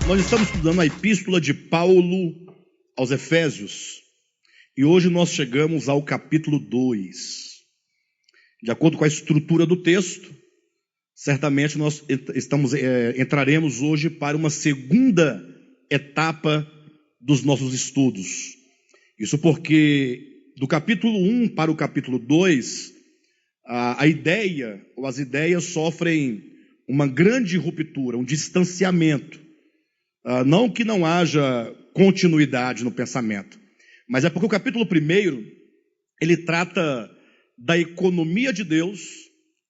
Nós estamos estudando a epístola de Paulo aos Efésios e hoje nós chegamos ao capítulo 2. De acordo com a estrutura do texto, certamente nós entraremos hoje para uma segunda etapa dos nossos estudos. Isso porque do capítulo 1 para o capítulo 2, a ideia ou as ideias sofrem uma grande ruptura, um distanciamento. Não que não haja continuidade no pensamento, mas é porque o capítulo 1, ele trata da economia de Deus,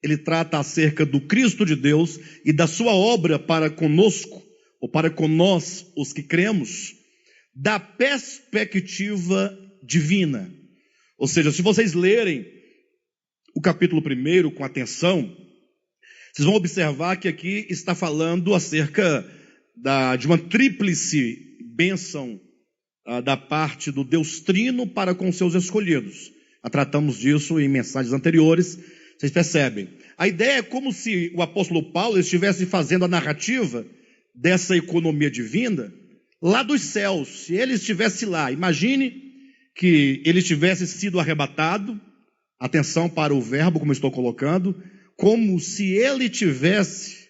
ele trata acerca do Cristo de Deus e da sua obra para conosco, ou para com nós, os que cremos, da perspectiva divina. Ou seja, se vocês lerem o capítulo 1 com atenção, vocês vão observar que aqui está falando acerca de uma tríplice bênção da parte do Deus Trino para com seus escolhidos. Já tratamos disso em mensagens anteriores, vocês percebem. A ideia é como se o apóstolo Paulo estivesse fazendo a narrativa dessa economia divina lá dos céus. Se ele estivesse lá, imagine que ele tivesse sido arrebatado, atenção para o verbo como eu estou colocando, como se ele tivesse,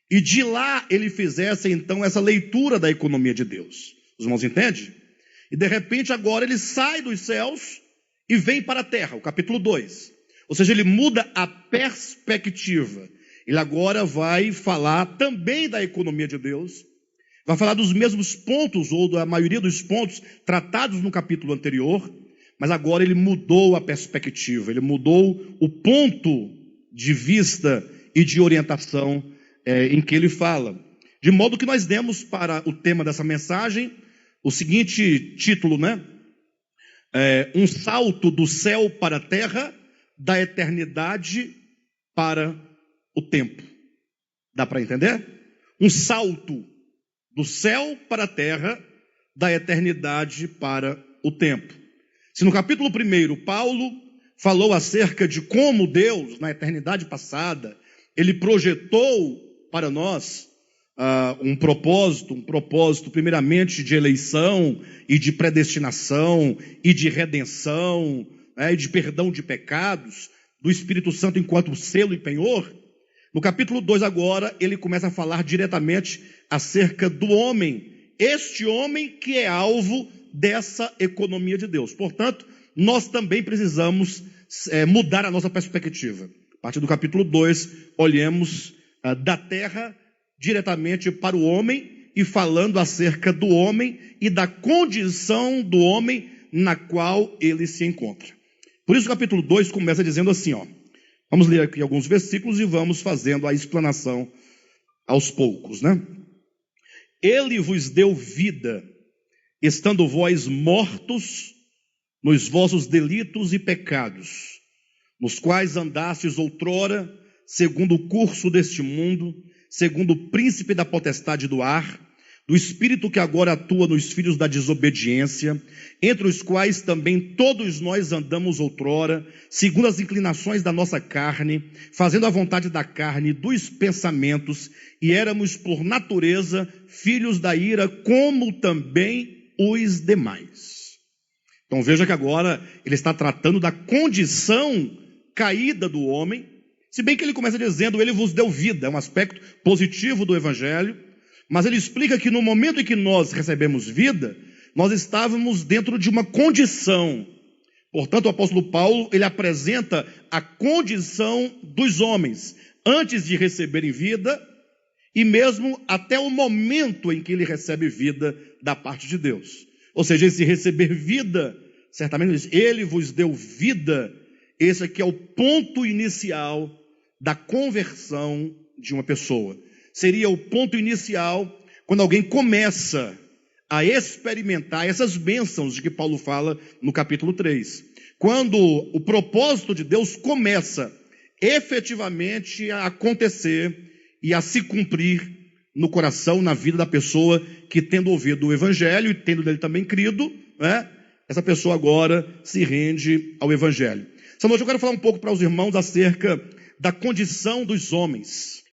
e de lá ele fizesse então essa leitura da economia de Deus. Os irmãos entendem? E de repente agora ele sai dos céus e vem para a terra, o capítulo 2. Ou seja, ele muda a perspectiva. Ele agora vai falar também da economia de Deus, vai falar dos mesmos pontos, ou da maioria dos pontos tratados no capítulo anterior, mas agora ele mudou a perspectiva, ele mudou o ponto de vista e de orientação em que ele fala. De modo que nós demos para o tema dessa mensagem o seguinte título, um salto do céu para a terra, da eternidade para o tempo. Dá para entender? Um salto do céu para a terra, da eternidade para o tempo. Se no capítulo 1, Paulo falou acerca de como Deus, na eternidade passada, ele projetou para nós um propósito primeiramente de eleição e de predestinação e de redenção, e de perdão de pecados, do Espírito Santo enquanto selo e penhor. No capítulo 2 agora, ele começa a falar diretamente acerca do homem, este homem que é alvo dessa economia de Deus. Portanto, nós também precisamos mudar a nossa perspectiva. A partir do capítulo 2, olhemos da terra diretamente para o homem e falando acerca do homem e da condição do homem na qual ele se encontra. Por isso o capítulo 2 começa dizendo assim, vamos ler aqui alguns versículos e vamos fazendo a explanação aos poucos, Ele vos deu vida, estando vós mortos nos vossos delitos e pecados, nos quais andastes outrora, segundo o curso deste mundo, segundo o príncipe da potestade do ar, do espírito que agora atua nos filhos da desobediência, entre os quais também todos nós andamos outrora, segundo as inclinações da nossa carne, fazendo a vontade da carne e dos pensamentos, e éramos por natureza filhos da ira, como também os demais. Então veja que agora ele está tratando da condição caída do homem, se bem que ele começa dizendo, ele vos deu vida, é um aspecto positivo do evangelho, mas ele explica que no momento em que nós recebemos vida, nós estávamos dentro de uma condição. Portanto, o apóstolo Paulo, ele apresenta a condição dos homens, antes de receberem vida, e mesmo até o momento em que ele recebe vida da parte de Deus. Ou seja, esse receber vida, certamente ele vos deu vida, esse aqui é o ponto inicial da conversão de uma pessoa. Seria o ponto inicial quando alguém começa a experimentar essas bênçãos de que Paulo fala no capítulo 3. Quando o propósito de Deus começa efetivamente a acontecer e a se cumprir no coração, na vida da pessoa que, tendo ouvido o evangelho e tendo dele também crido, essa pessoa agora se rende ao evangelho. Essa noite eu quero falar um pouco para os irmãos acerca da condição dos homens.